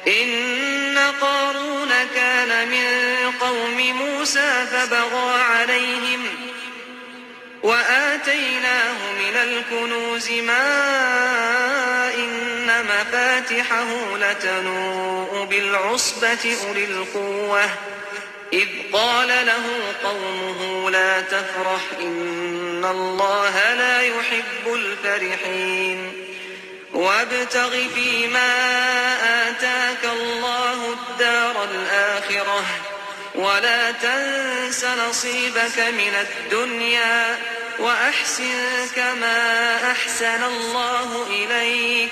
إن قارون كان من قوم موسى فبغى عليهم وآتيناه من الكنوز ما إن مفاتحه لتنوء بالعصبة أولي القوة إذ قال له قومه لا تفرح إن الله لا يحب الفرحين وابتغ فيما آتاك الله الدار الآخرة ولا تنس نصيبك من الدنيا وأحسن كما أحسن الله إليك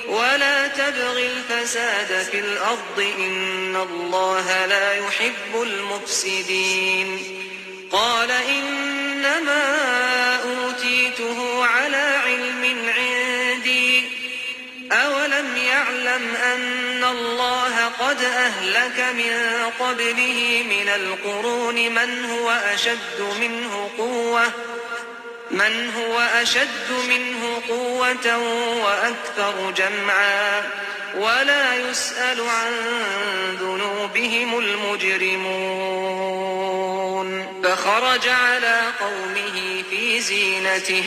ولا تبغ الفساد في الأرض إن الله لا يحب المفسدين قال إنما أوتيته على علم عندي أولم يعلم أن الله قد أهلك من قبله من القرون من هو أشد منه قوة وأكثر جمعا ولا يسأل عن ذنوبهم المجرمون فخرج على قومه في زينته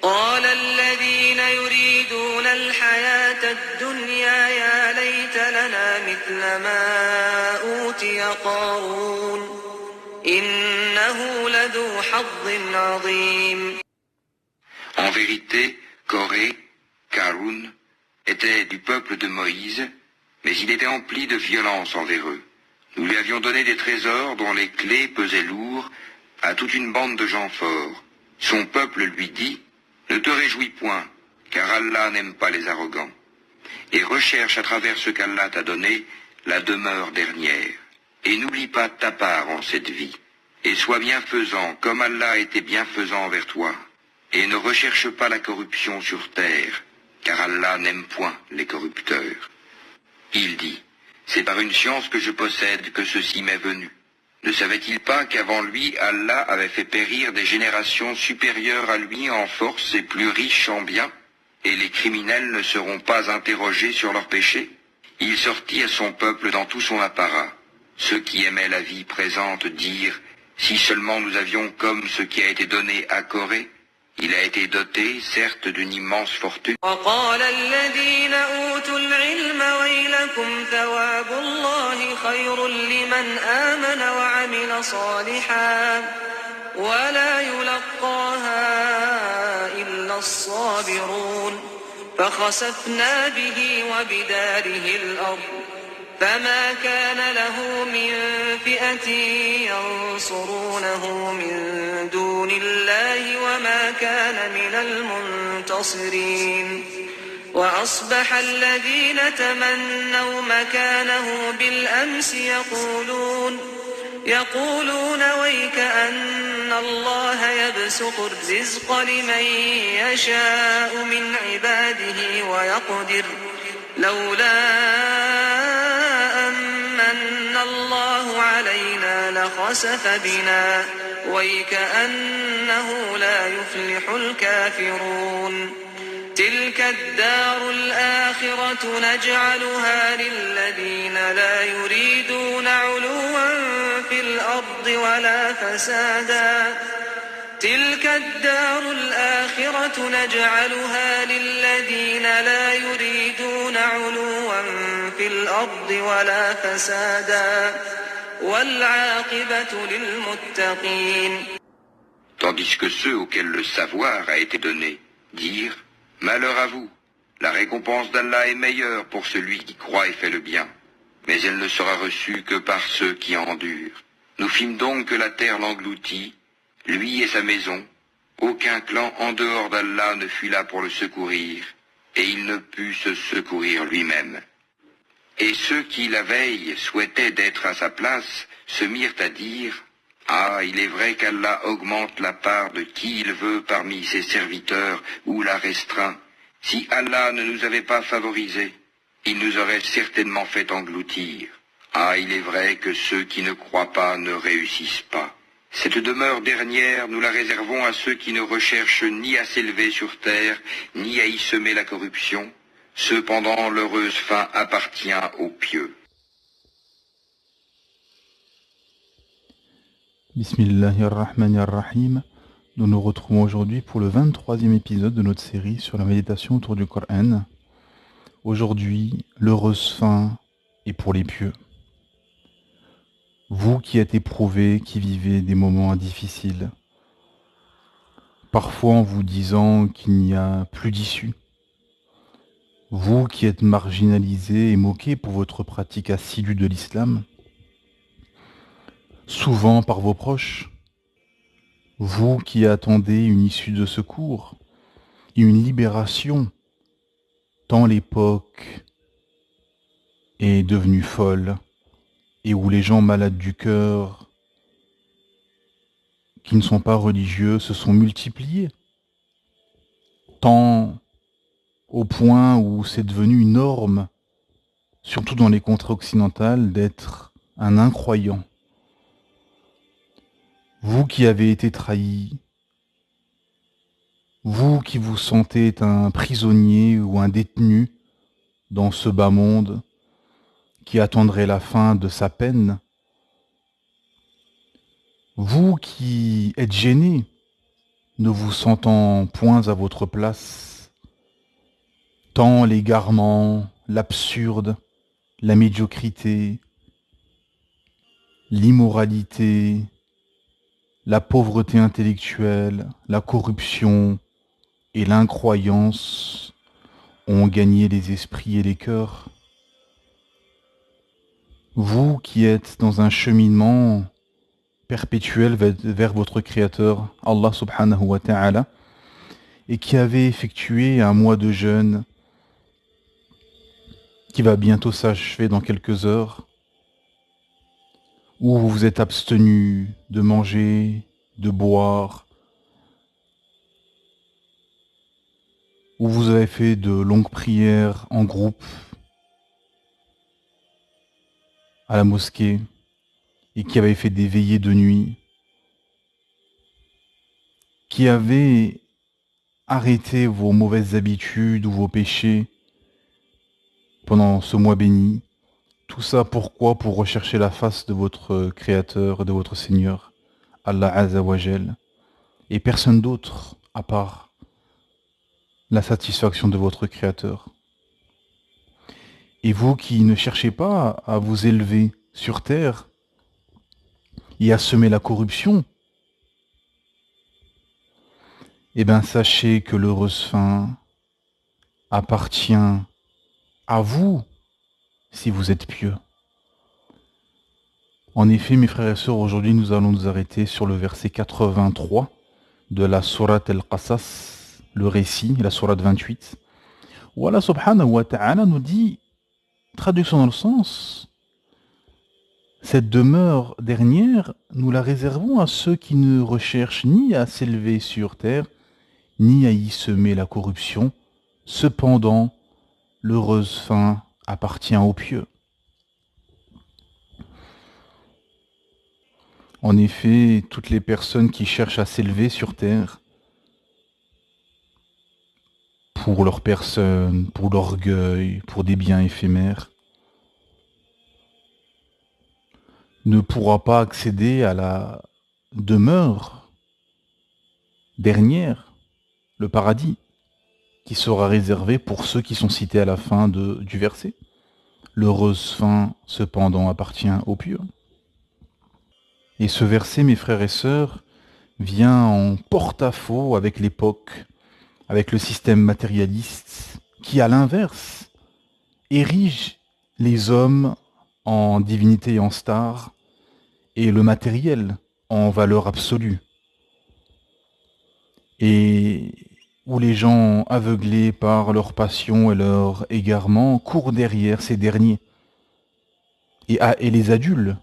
قال الذين يريدون الحياة الدنيا يا ليت لنا مثل ما أوتي قارون إنه لذو حظ عظيم. En vérité, Coré, Karun, était du peuple de Moïse, mais il était empli de violence envers eux. Nous lui avions donné des trésors dont les clés pesaient lourd à toute une bande de gens forts. Son peuple lui dit: ne te réjouis point, car Allah n'aime pas les arrogants. Et recherche à travers ce qu'Allah t'a donné la demeure dernière. Et n'oublie pas ta part en cette vie. Et sois bienfaisant comme Allah était bienfaisant envers toi. Et ne recherche pas la corruption sur terre, car Allah n'aime point les corrupteurs. Il dit: c'est par une science que je possède que ceci m'est venu. Ne savait-il pas qu'avant lui, Allah avait fait périr des générations supérieures à lui en force et plus riches en biens, et les criminels ne seront pas interrogés sur leurs péchés? Il sortit à son peuple dans tout son apparat. Ceux qui aimaient la vie présente dirent: si seulement nous avions comme ce qui a été donné à Corée. Il a été doté, certes, d'une immense fortune. وقال الذين أوتوا العلم ويلكم ثواب الله خير لمن آمن وعمل صالحا ولا يلقاها إلا الصابرون فخسفنا به وبداره الأرض فما كان له من فئة ينصرونه من دون الله وما كان من المنتصرين وأصبح الذين تمنوا مكانه بالأمس يقولون ويك أن الله يبسط الرزق لمن يشاء من عباده ويقدر لولا أمن الله علينا لخسف بنا ويكأنه لا يفلح الكافرون تلك الدار الآخرة نجعلها للذين لا يريدون علوا في الأرض ولا فسادا تلك الدار الآخرة نجعلها للذين لا يريدون علوا في الأرض ولا فسادا والعاقبة للمتقين. Tandis que ceux auxquels le savoir a été donné dirent: malheur à vous, la récompense d'Allah est meilleure pour celui qui croit et fait le bien, mais elle ne sera reçue que par ceux qui endurent. Nous fîmes donc que la terre l'engloutit, lui et sa maison. Aucun clan en dehors d'Allah ne fut là pour le secourir, et il ne put se secourir lui-même. Et ceux qui, la veille, souhaitaient d'être à sa place, se mirent à dire: ah, il est vrai qu'Allah augmente la part de qui il veut parmi ses serviteurs ou la restreint. Si Allah ne nous avait pas favorisés, il nous aurait certainement fait engloutir. Ah, il est vrai que ceux qui ne croient pas ne réussissent pas. Cette demeure dernière, nous la réservons à ceux qui ne recherchent ni à s'élever sur terre, ni à y semer la corruption. Cependant, l'heureuse fin appartient aux pieux. Bismillahirrahmanirrahim. Nous nous retrouvons aujourd'hui pour le 23e épisode de notre série sur la méditation autour du Coran. Aujourd'hui, l'heureuse fin est pour les pieux. Vous qui êtes éprouvés, qui vivez des moments difficiles, parfois en vous disant qu'il n'y a plus d'issue. Vous qui êtes marginalisés et moqués pour votre pratique assidue de l'islam, souvent par vos proches, vous qui attendez une issue de secours, une libération, tant l'époque est devenue folle et où les gens malades du cœur, qui ne sont pas religieux, se sont multipliés, tant au point où c'est devenu une norme, surtout dans les contrées occidentales, d'être un incroyant. Vous qui avez été trahis, vous qui vous sentez un prisonnier ou un détenu dans ce bas monde, qui attendrait la fin de sa peine, vous qui êtes gêné, ne vous sentant point à votre place, tant l'égarement, l'absurde, la médiocrité, l'immoralité, la pauvreté intellectuelle, la corruption et l'incroyance ont gagné les esprits et les cœurs. Vous qui êtes dans un cheminement perpétuel vers votre Créateur, Allah subhanahu wa ta'ala, et qui avez effectué un mois de jeûne qui va bientôt s'achever dans quelques heures, où vous vous êtes abstenu de manger, de boire, où vous avez fait de longues prières en groupe à la mosquée et qui avez fait des veillées de nuit, qui avez arrêté vos mauvaises habitudes ou vos péchés pendant ce mois béni. Tout ça pourquoi? Pour rechercher la face de votre Créateur, de votre Seigneur, Allah Azza wa Jal, et personne d'autre à part la satisfaction de votre Créateur. Et vous qui ne cherchez pas à vous élever sur terre et à semer la corruption, eh bien sachez que l'heureuse fin appartient à vous si vous êtes pieux. En effet, mes frères et sœurs, aujourd'hui nous allons nous arrêter sur le verset 83 de la sourate Al-Qasas, le récit, la sourate 28, où Allah subhanahu wa ta'ala nous dit, traduction dans le sens, cette demeure dernière, nous la réservons à ceux qui ne recherchent ni à s'élever sur terre, ni à y semer la corruption. Cependant, l'heureuse fin appartient aux pieux. En effet, toutes les personnes qui cherchent à s'élever sur terre, pour leur personne, pour l'orgueil, pour des biens éphémères, ne pourra pas accéder à la demeure dernière, le paradis, qui sera réservé pour ceux qui sont cités à la fin du verset. L'heureuse fin, cependant, appartient aux pieux. Et ce verset, mes frères et sœurs, vient en porte-à-faux avec l'époque, avec le système matérialiste, qui, à l'inverse, érige les hommes en divinité et en stars, et le matériel en valeur absolue. Et où les gens aveuglés par leur passion et leur égarement courent derrière ces derniers et les adulent.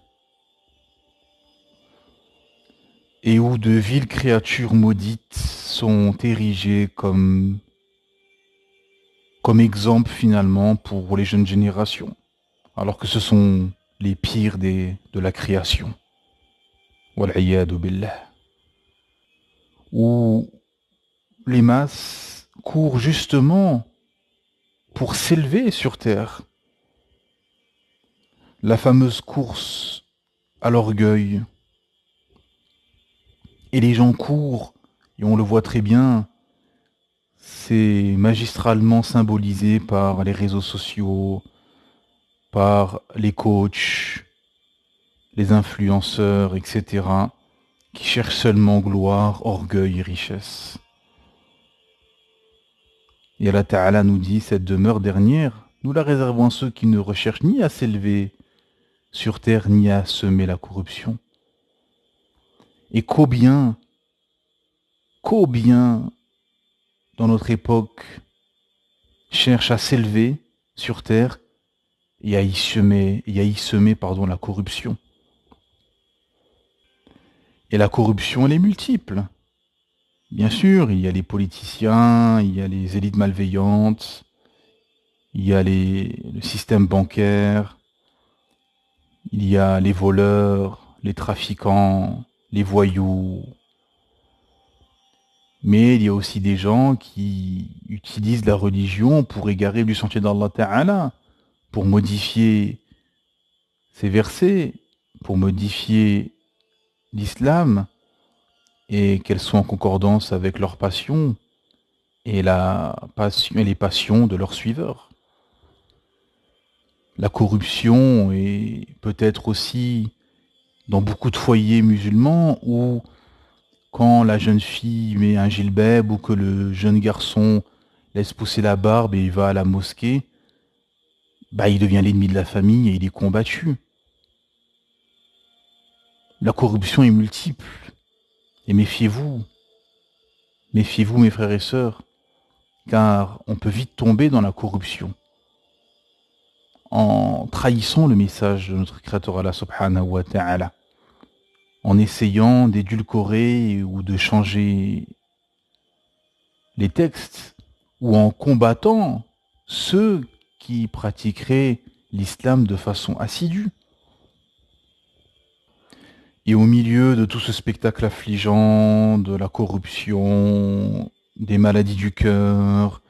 Et où de viles créatures maudites sont érigées comme exemple finalement pour les jeunes générations, alors que ce sont les pires de la création. Wal'iyadu billah. Où les masses courent justement pour s'élever sur terre. La fameuse course à l'orgueil. Et les gens courent, et on le voit très bien, c'est magistralement symbolisé par les réseaux sociaux, par les coachs, les influenceurs, etc., qui cherchent seulement gloire, orgueil et richesse. Et Allah Ta'ala nous dit, cette demeure dernière, nous la réservons à ceux qui ne recherchent ni à s'élever sur terre, ni à semer la corruption. Et combien, dans notre époque, cherchent à s'élever sur terre et à y semer, la corruption. Et la corruption, elle est multiple. Bien sûr, il y a les politiciens, il y a les élites malveillantes, il y a le système bancaire, il y a les voleurs, les trafiquants, les voyous. Mais il y a aussi des gens qui utilisent la religion pour égarer du sentier d'Allah Ta'ala, pour modifier ces versets, pour modifier l'islam, et qu'elles soient en concordance avec leurs passions et les passions de leurs suiveurs. La corruption est peut-être aussi dans beaucoup de foyers musulmans où quand la jeune fille met un gilbeb ou que le jeune garçon laisse pousser la barbe et il va à la mosquée, il devient l'ennemi de la famille et il est combattu. La corruption est multiple. Et méfiez-vous mes frères et sœurs, car on peut vite tomber dans la corruption en trahissant le message de notre Créateur Allah subhanahu wa ta'ala, en essayant d'édulcorer ou de changer les textes, ou en combattant ceux qui pratiqueraient l'islam de façon assidue. Et au milieu de tout ce spectacle affligeant, de la corruption, des maladies du cœur,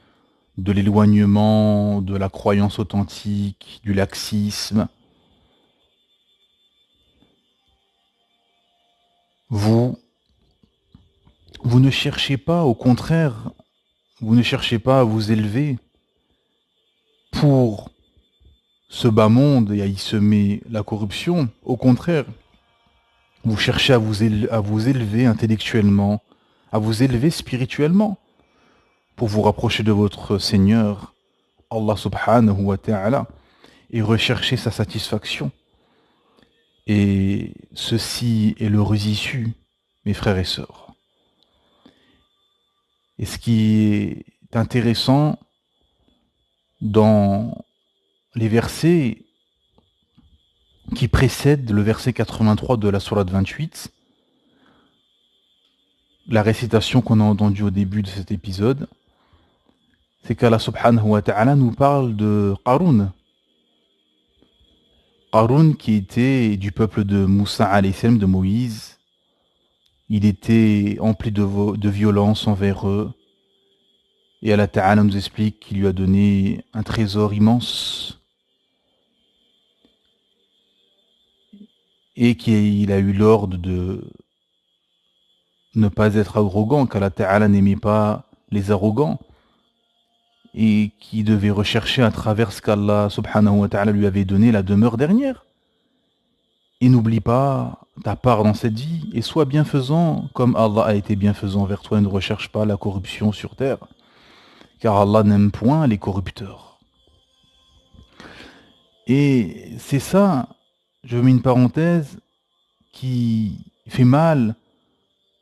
de l'éloignement, de la croyance authentique, du laxisme, vous ne cherchez pas, au contraire, vous ne cherchez pas à vous élever pour ce bas monde et à y semer la corruption. Au contraire, vous cherchez à vous élever intellectuellement, à vous élever spirituellement, pour vous rapprocher de votre Seigneur, Allah subhanahu wa ta'ala, et rechercher sa satisfaction. Et ceci est l'heureuse issue, mes frères et sœurs. Et ce qui est intéressant dans les versets qui précèdent le verset 83 de la sourate 28, la récitation qu'on a entendue au début de cet épisode, c'est qu'Allah subhanahu wa ta'ala nous parle de Qarun. Qarun qui était du peuple de Moussa alayhi salam, de Moïse. Il était empli de violence envers eux. Et Allah Ta'ala nous explique qu'il lui a donné un trésor immense. Et qu'il a eu l'ordre de ne pas être arrogant, qu'Allah Ta'ala n'aimait pas les arrogants. Et qui devait rechercher à travers ce qu'Allah subhanahu wa ta'ala lui avait donné la demeure dernière. Et n'oublie pas ta part dans cette vie et sois bienfaisant comme Allah a été bienfaisant vers toi et ne recherche pas la corruption sur terre. Car Allah n'aime point les corrupteurs. Et c'est ça, je mets une parenthèse, qui fait mal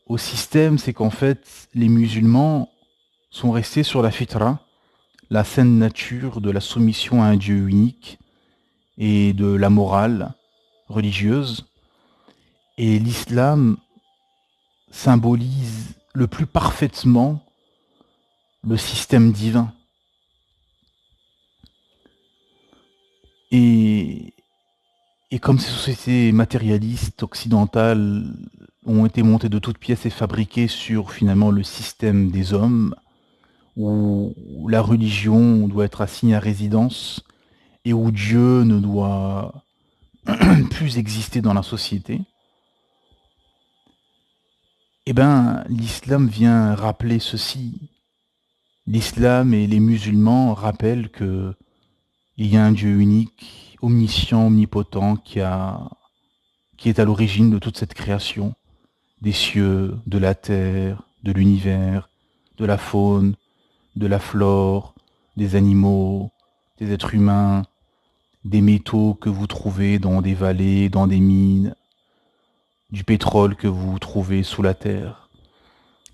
au système, c'est qu'en fait, les musulmans sont restés sur la fitra, la saine nature de la soumission à un Dieu unique et de la morale religieuse. Et l'islam symbolise le plus parfaitement le système divin. Et comme ces sociétés matérialistes occidentales ont été montées de toutes pièces et fabriquées sur finalement le système des hommes, où la religion doit être assignée à résidence et où Dieu ne doit plus exister dans la société, eh ben, l'islam vient rappeler ceci. L'islam et les musulmans rappellent que il y a un Dieu unique, omniscient, omnipotent, qui est à l'origine de toute cette création, des cieux, de la terre, de l'univers, de la faune, de la flore, des animaux, des êtres humains, des métaux que vous trouvez dans des vallées, dans des mines, du pétrole que vous trouvez sous la terre,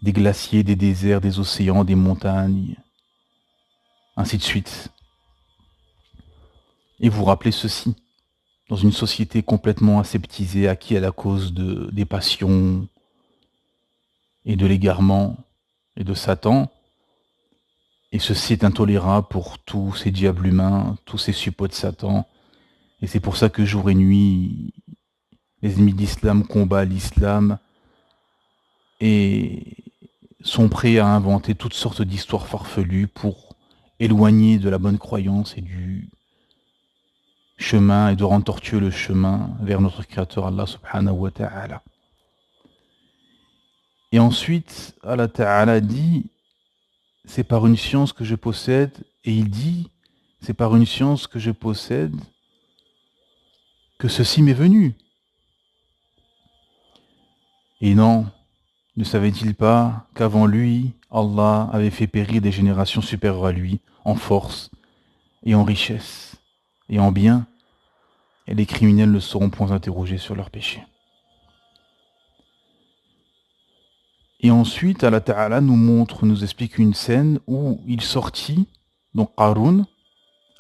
des glaciers, des déserts, des océans, des montagnes, ainsi de suite. Et vous rappelez ceci, dans une société complètement aseptisée, acquis à la cause des passions et de l'égarement et de Satan, et ceci est intolérable pour tous ces diables humains, tous ces suppôts de Satan, et c'est pour ça que jour et nuit, les ennemis de l'islam combattent l'islam et sont prêts à inventer toutes sortes d'histoires farfelues pour éloigner de la bonne croyance et du chemin et de rendre tortueux le chemin vers notre Créateur Allah subhanahu wa ta'ala. Et ensuite, Allah ta'ala dit, c'est par une science que je possède, et il dit, c'est par une science que je possède que ceci m'est venu. Et non, ne savait-il pas qu'avant lui, Allah avait fait périr des générations supérieures à lui, en force et en richesse et en bien, et les criminels ne seront point interrogés sur leurs péchés. Et ensuite, Allah Ta'ala nous explique une scène où il sortit, donc Qarun,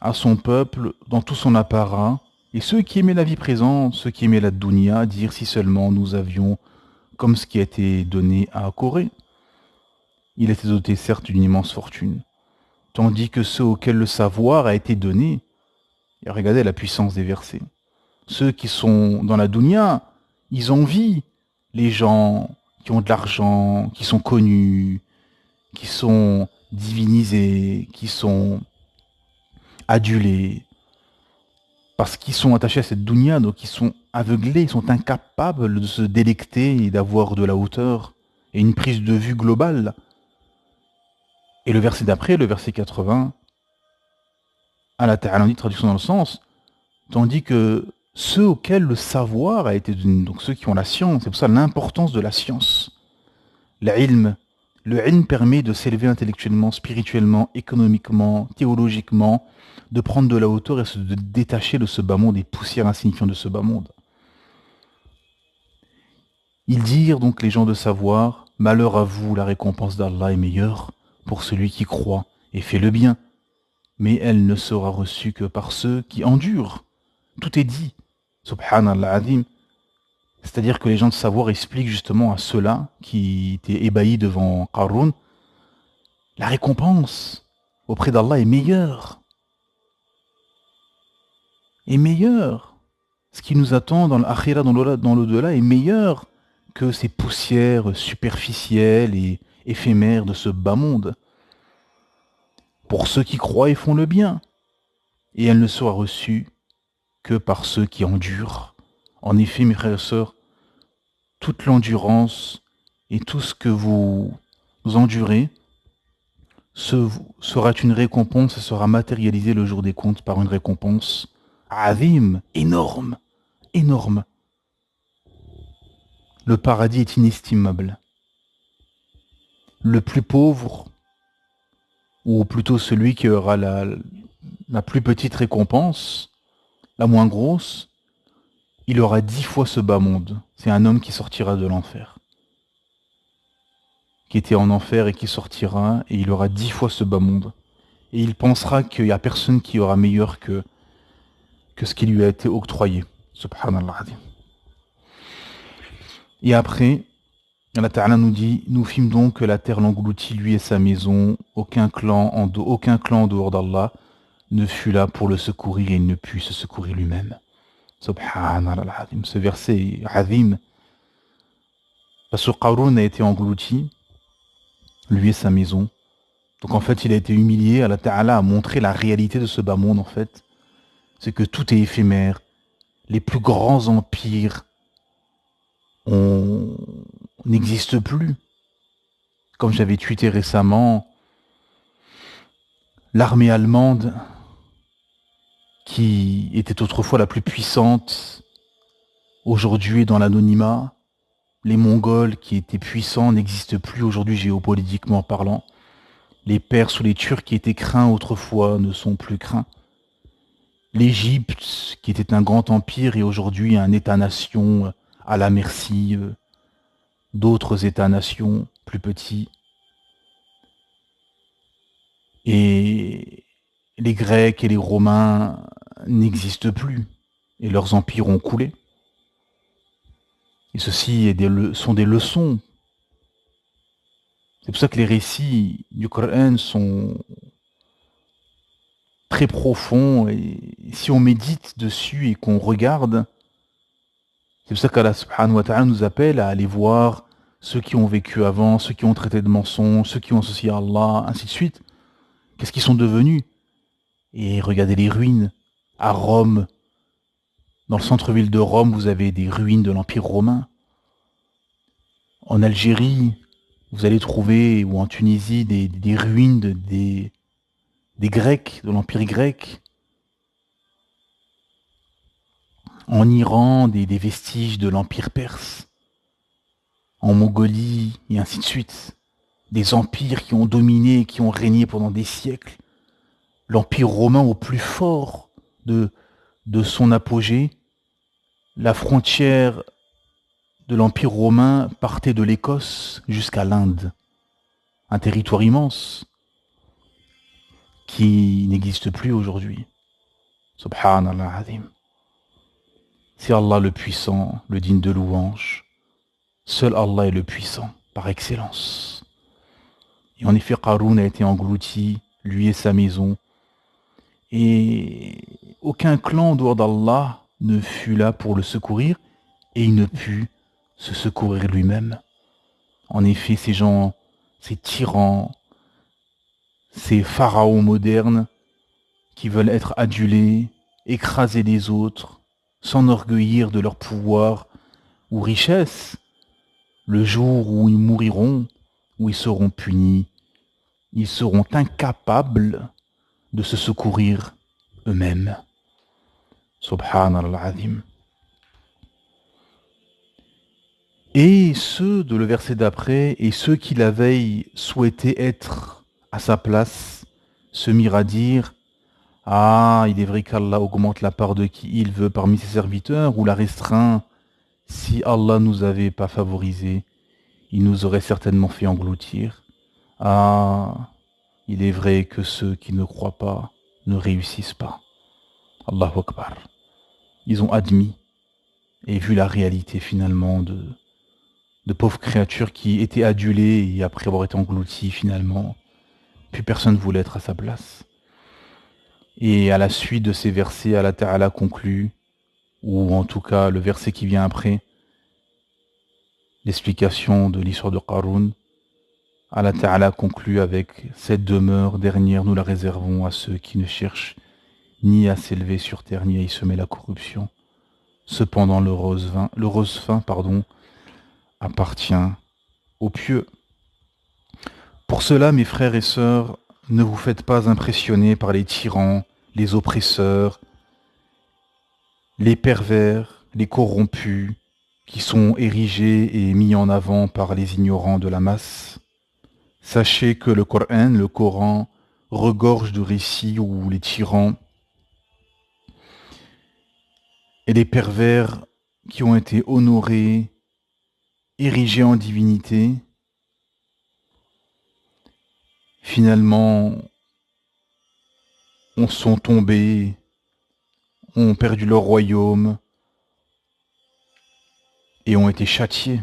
à son peuple, dans tout son apparat, et ceux qui aimaient la vie présente, ceux qui aimaient la dunya, dire si seulement nous avions comme ce qui a été donné à Corée. Il était doté certes d'une immense fortune, tandis que ceux auxquels le savoir a été donné, et regardez la puissance des versets, ceux qui sont dans la dunya, ils envient les gens qui ont de l'argent, qui sont connus, qui sont divinisés, qui sont adulés, parce qu'ils sont attachés à cette dunya, donc ils sont aveuglés, ils sont incapables de se délecter et d'avoir de la hauteur et une prise de vue globale. Et le verset d'après, le verset 80, Allah Ta'ala dit, traduction dans le sens, tandis que ceux auxquels le savoir a été donné, donc ceux qui ont la science, c'est pour ça l'importance de la science. Le ilm permet de s'élever intellectuellement, spirituellement, économiquement, théologiquement, de prendre de la hauteur et de détacher de ce bas monde, des poussières insignifiantes de ce bas monde. Ils dirent donc les gens de savoir, malheur à vous, la récompense d'Allah est meilleure pour celui qui croit et fait le bien, mais elle ne sera reçue que par ceux qui endurent. Tout est dit, subhanallah azim. C'est-à-dire que les gens de savoir expliquent justement à ceux-là qui étaient ébahis devant Qarun, la récompense auprès d'Allah est meilleure. Est meilleure. Ce qui nous attend dans l'akhira, dans l'au-delà, est meilleur que ces poussières superficielles et éphémères de ce bas monde. Pour ceux qui croient et font le bien. Et elle ne sera reçue que par ceux qui endurent. En effet, mes frères et sœurs, toute l'endurance et tout ce que vous endurez sera une récompense et sera matérialisé le jour des comptes par une récompense azim, énorme, énorme. Le paradis est inestimable. Le plus pauvre, ou plutôt celui qui aura la plus petite récompense, la moins grosse, il aura 10 fois ce bas monde. C'est un homme qui sortira de l'enfer. Qui était en enfer et qui sortira, et il aura 10 fois ce bas monde. Et il pensera qu'il n'y a personne qui aura meilleur que ce qui lui a été octroyé. Subhanallah. Et après, Allah Ta'ala nous dit, nous fîmes donc que la terre l'engloutit, lui et sa maison, aucun clan en dehors d'Allah ne fut là pour le secourir et il ne put se secourir lui-même. Subhanallah. Ce verset est azim. Parce que Qarun a été englouti, lui et sa maison, Donc en fait, il a été humilié, Allah Ta'ala a montré la réalité de ce bas monde en fait. C'est que tout est éphémère. Les plus grands empires n'existent plus. Comme j'avais tweeté récemment, l'armée allemande, qui était autrefois la plus puissante, aujourd'hui est dans l'anonymat. Les Mongols, qui étaient puissants, n'existent plus aujourd'hui géopolitiquement parlant. Les Perses ou les Turcs, qui étaient craints autrefois, ne sont plus craints. L'Égypte, qui était un grand empire, est aujourd'hui un État-nation à la merci d'autres États-nations plus petits. Et les Grecs et les Romains n'existent plus, et leurs empires ont coulé. Et ceci sont des leçons. C'est pour ça que les récits du Coran sont très profonds, et si on médite dessus et qu'on regarde, c'est pour ça qu'Allah subhanahu wa ta'ala nous appelle à aller voir ceux qui ont vécu avant, ceux qui ont traité de mensonges, ceux qui ont associé à Allah, ainsi de suite. Qu'est-ce qu'ils sont devenus? Et regardez les ruines. À Rome, dans le centre-ville de Rome, vous avez des ruines de l'Empire romain. En Algérie, vous allez trouver, ou en Tunisie, des ruines des Grecs, de l'Empire grec. En Iran, des vestiges de l'Empire perse. En Mongolie, et ainsi de suite. Des empires qui ont dominé, qui ont régné pendant des siècles. L'Empire romain au plus fort de son apogée. La frontière de l'Empire romain partait de l'Écosse jusqu'à l'Inde. Un territoire immense qui n'existe plus aujourd'hui. Subhanallah azim. C'est Allah le puissant, le digne de louange. Seul Allah est le puissant, par excellence. Et en effet, Qarun a été englouti, lui et sa maison. Et aucun clan en dehors d'Allah ne fut là pour le secourir, et il ne put se secourir lui-même. En effet, ces gens, ces tyrans, ces pharaons modernes qui veulent être adulés, écraser les autres, s'enorgueillir de leur pouvoir ou richesse, le jour où ils mouriront, où ils seront punis, ils seront incapables de se secourir eux-mêmes. Subhanallah azim. Et ceux de le verset d'après, et ceux qui la veille souhaitaient être à sa place, se mirent à dire: ah, il est vrai qu'Allah augmente la part de qui il veut parmi ses serviteurs, ou la restreint. Si Allah nous avait pas favorisés, il nous aurait certainement fait engloutir. Ah, il est vrai que ceux qui ne croient pas ne réussissent pas. Allahu Akbar. Ils ont admis et vu la réalité finalement de pauvres créatures qui étaient adulées et après avoir été englouties finalement, plus personne ne voulait être à sa place. Et à la suite de ces versets, Allah Ta'ala conclut, ou en tout cas le verset qui vient après, l'explication de l'histoire de Qarun, Allah Ta'ala conclut avec: cette demeure dernière, nous la réservons à ceux qui ne cherchent ni à s'élever sur terre, ni à y semer la corruption. Cependant, l'heureuse fin, appartient aux pieux. Pour cela, mes frères et sœurs, ne vous faites pas impressionner par les tyrans, les oppresseurs, les pervers, les corrompus, qui sont érigés et mis en avant par les ignorants de la masse. Sachez que le Coran, regorge de récits où les tyrans et les pervers qui ont été honorés, érigés en divinité, finalement, sont tombés, ont perdu leur royaume et ont été châtiés.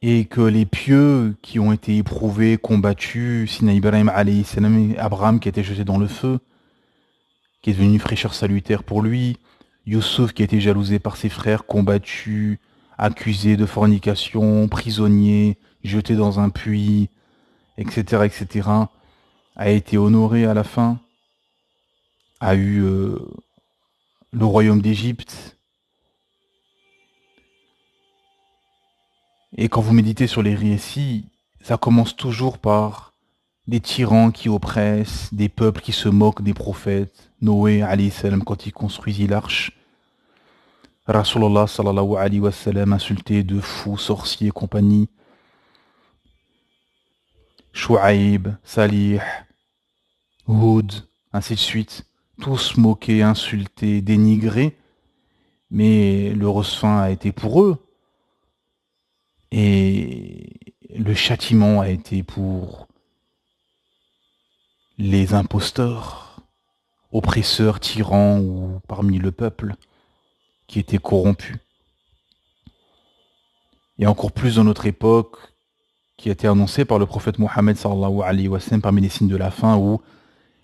Et que les pieux qui ont été éprouvés, combattus, Sina Ibrahim alayhi salam, Abraham qui a été jeté dans le feu, qui est devenu une fraîcheur salutaire pour lui, Youssouf qui a été jalousé par ses frères, combattu, accusé de fornication, prisonnier, jeté dans un puits, etc., etc., a été honoré à la fin, a eu le royaume d'Égypte. Et quand vous méditez sur les récits, ça commence toujours par des tyrans qui oppressent, des peuples qui se moquent des prophètes. Noé, alayhi salam, quand il construisit l'arche, Rasulullah sallallahu alayhi wa sallam insulté de fous, sorciers et compagnie. Shu'aib, Salih, Houd, ainsi de suite. Tous moqués, insultés, dénigrés. Mais l'heureuse fin a été pour eux. Et le châtiment a été pour les imposteurs, oppresseurs, tyrans ou parmi le peuple qui étaient corrompus. Et encore plus dans notre époque, qui a été annoncée par le prophète Mohammed sallallahu alayhi wa sallam parmi les signes de la fin, où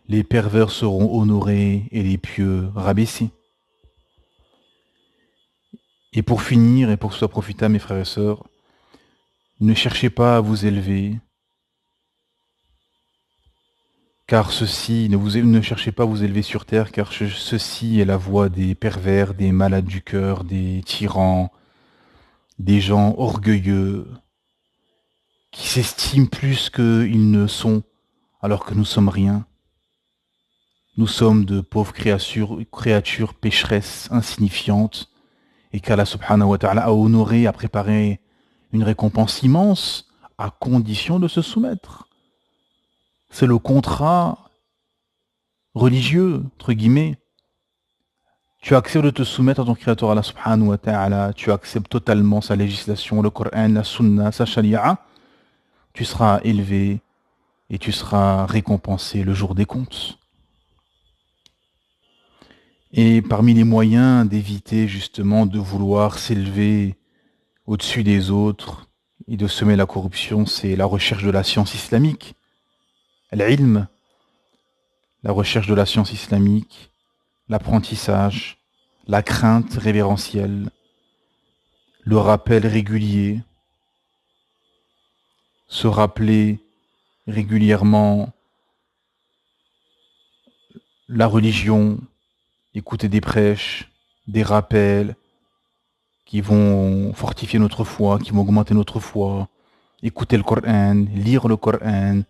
les pervers seront honorés et les pieux rabaissés. Et pour finir, et pour que ce soit profitable, mes frères et sœurs, ne cherchez pas à vous élever, car ne cherchez pas à vous élever sur terre, car ceci est la voie des pervers, des malades du cœur, des tyrans, des gens orgueilleux, qui s'estiment plus qu'ils ne sont, alors que nous sommes rien. Nous sommes de pauvres créatures pécheresses, insignifiantes, et qu'Allah subhanahu wa ta'ala a honoré, a préparé une récompense immense, à condition de se soumettre. C'est le contrat religieux, entre guillemets. Tu acceptes de te soumettre à ton Créateur Allah subhanahu wa ta'ala, tu acceptes totalement sa législation, le Coran, la Sunna, sa Sharia, tu seras élevé et tu seras récompensé le jour des comptes. Et parmi les moyens d'éviter justement de vouloir s'élever au-dessus des autres et de semer la corruption, c'est la recherche de la science islamique. L'ilm, la recherche de la science islamique, l'apprentissage, la crainte révérentielle, le rappel régulier, se rappeler régulièrement la religion, écouter des prêches, des rappels qui vont fortifier notre foi, qui vont augmenter notre foi, écouter le Coran, lire le Coran,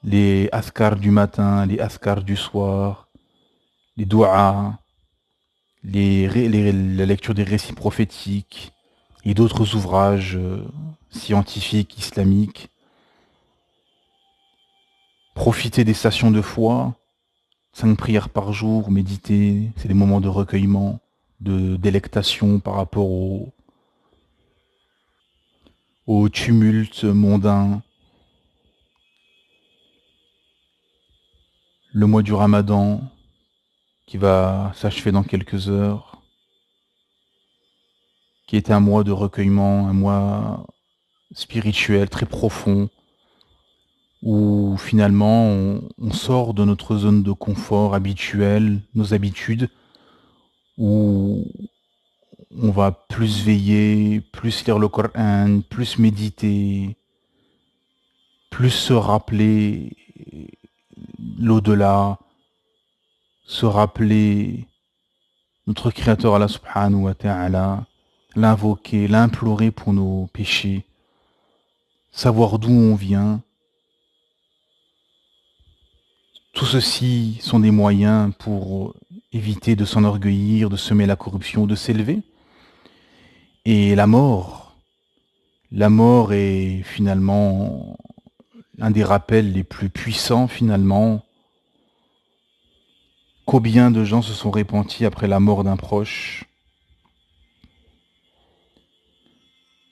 les askars du matin, les askars du soir, les douas, la lecture des récits prophétiques et d'autres ouvrages scientifiques, islamiques. Profiter des stations de foi, 5 prières par jour, méditer, c'est des moments de recueillement, de délectation par rapport au tumulte mondain. Le mois du Ramadan, qui va s'achever dans quelques heures, qui est un mois de recueillement, un mois spirituel très profond, où finalement on sort de notre zone de confort habituelle, nos habitudes, où on va plus veiller, plus lire le Coran, plus méditer, plus se rappeler l'au-delà, se rappeler notre Créateur Allah subhanahu wa ta'ala, l'invoquer, l'implorer pour nos péchés, savoir d'où on vient. Tout ceci sont des moyens pour éviter de s'enorgueillir, de semer la corruption, de s'élever. Et la mort est finalement un des rappels les plus puissants finalement. Combien de gens se sont repentis après la mort d'un proche?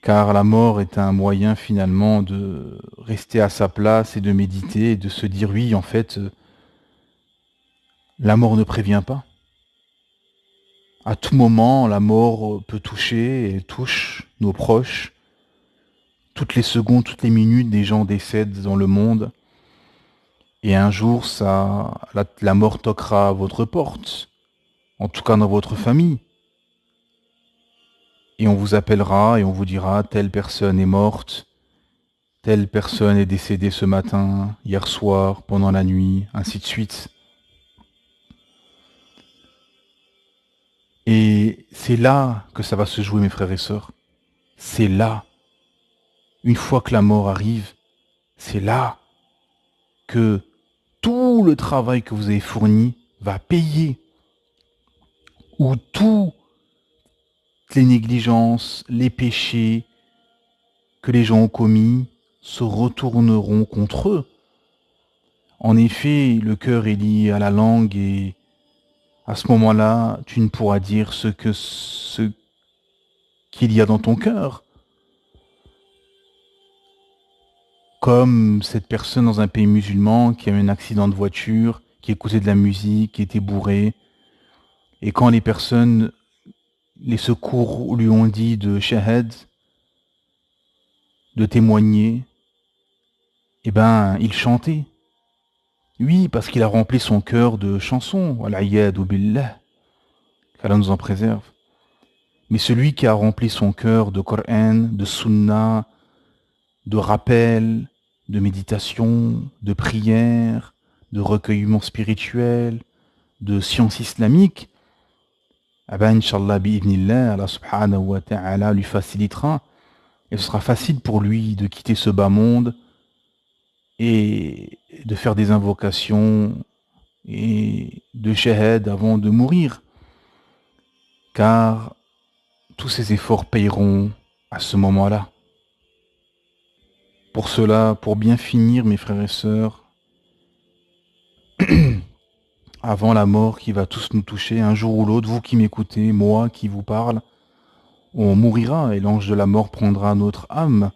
Car la mort est un moyen finalement de rester à sa place et de méditer et de se dire oui, en fait, la mort ne prévient pas. À tout moment, la mort peut toucher et touche nos proches. Toutes les secondes, toutes les minutes, des gens décèdent dans le monde. Et un jour, la mort toquera à votre porte, en tout cas dans votre famille. Et on vous appellera et on vous dira, telle personne est morte. telle personne est décédée ce matin, hier soir, pendant la nuit, ainsi de suite. Et c'est là que ça va se jouer, mes frères et sœurs. C'est là, une fois que la mort arrive, c'est là que tout le travail que vous avez fourni va payer. Où toutes les négligences, les péchés que les gens ont commis se retourneront contre eux. En effet, le cœur est lié à la langue et à ce moment-là, tu ne pourras dire ce qu'il y a dans ton cœur. Comme cette personne dans un pays musulman qui a eu un accident de voiture, qui écoutait de la musique, qui était bourré. Et quand les personnes, les secours lui ont dit de shahad, de témoigner, eh ben, il chantait. Oui, parce qu'il a rempli son cœur de chansons. Wal-'iyadu billah. Qu'Allah nous en préserve. Mais celui qui a rempli son cœur de Coran, de Sunna, de rappel, de méditation, de prière, de recueillement spirituel, de science islamique, eh ben, Inch'Allah, bi'idhnillah, Allah subhanahu wa ta'ala lui facilitera. Et ce sera facile pour lui de quitter ce bas monde et de faire des invocations et de shahad avant de mourir. Car tous ces efforts payeront à ce moment-là. Pour cela, pour bien finir, mes frères et sœurs, avant la mort qui va tous nous toucher, un jour ou l'autre, vous qui m'écoutez, moi qui vous parle, on mourira et l'ange de la mort prendra notre âme.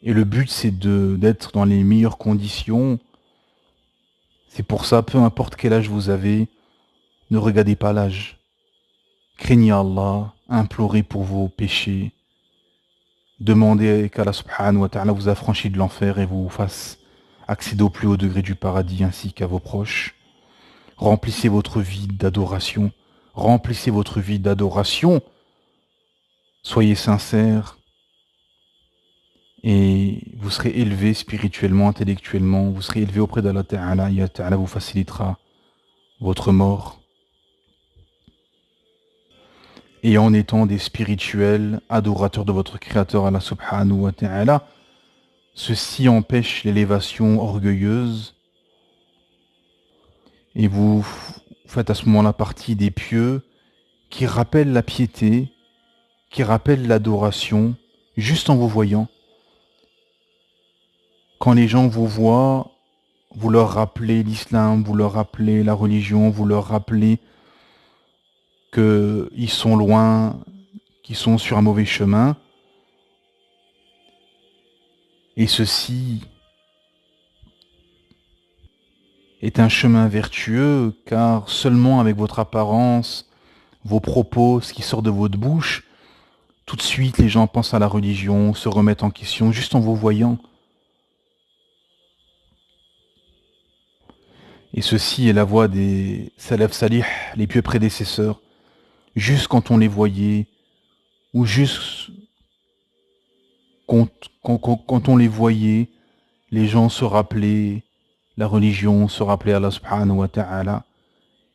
Et le but, c'est d'être dans les meilleures conditions. C'est pour ça, peu importe quel âge vous avez, ne regardez pas l'âge. Craignez Allah, implorez pour vos péchés. Demandez qu'Allah subhanahu wa ta'ala vous affranchisse de l'enfer et vous fasse accéder au plus haut degré du paradis ainsi qu'à vos proches. Remplissez votre vie d'adoration. Remplissez votre vie d'adoration. Soyez sincères. Et vous serez élevé spirituellement, intellectuellement. Vous serez élevé auprès d'Allah Ta'ala. Et Allah Ta'ala vous facilitera votre mort. Et en étant des spirituels, adorateurs de votre Créateur Allah subhanahu wa ta'ala, ceci empêche l'élévation orgueilleuse et vous faites à ce moment-là partie des pieux qui rappellent la piété, qui rappellent l'adoration, juste en vous voyant. Quand les gens vous voient, vous leur rappelez l'islam, vous leur rappelez la religion, vous leur rappelez qu'ils sont loin, qu'ils sont sur un mauvais chemin. Et ceci est un chemin vertueux, car seulement avec votre apparence, vos propos, ce qui sort de votre bouche, tout de suite les gens pensent à la religion, se remettent en question, juste en vous voyant. Et ceci est la voie des salaf salih, les pieux prédécesseurs. Juste quand on les voyait, ou juste quand on les voyait, les gens se rappelaient la religion, se rappelaient Allah subhanahu wa ta'ala.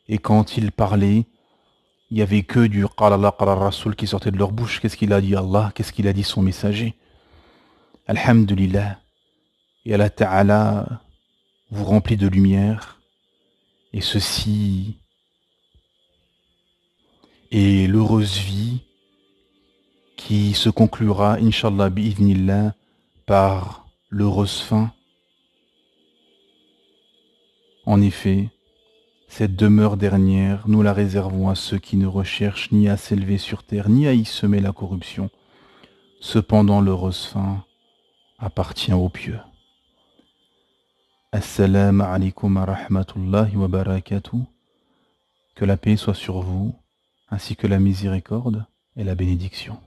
Et quand ils parlaient, il n'y avait que du qala Allah, qala Rasul qui sortait de leur bouche. Qu'est-ce qu'il a dit Allah? Qu'est-ce qu'il a dit son messager? Alhamdulillah. Et Allah ta'ala vous remplit de lumière. Et ceci est l'heureuse vie qui se conclura, Inch'Allah bi'idhnillah, par l'heureuse fin. En effet, cette demeure dernière, nous la réservons à ceux qui ne recherchent ni à s'élever sur terre, ni à y semer la corruption. Cependant, l'heureuse fin appartient aux pieux. Assalamu alaikum wa rahmatullahi wa barakatuh. Que la paix soit sur vous, ainsi que la miséricorde et la bénédiction.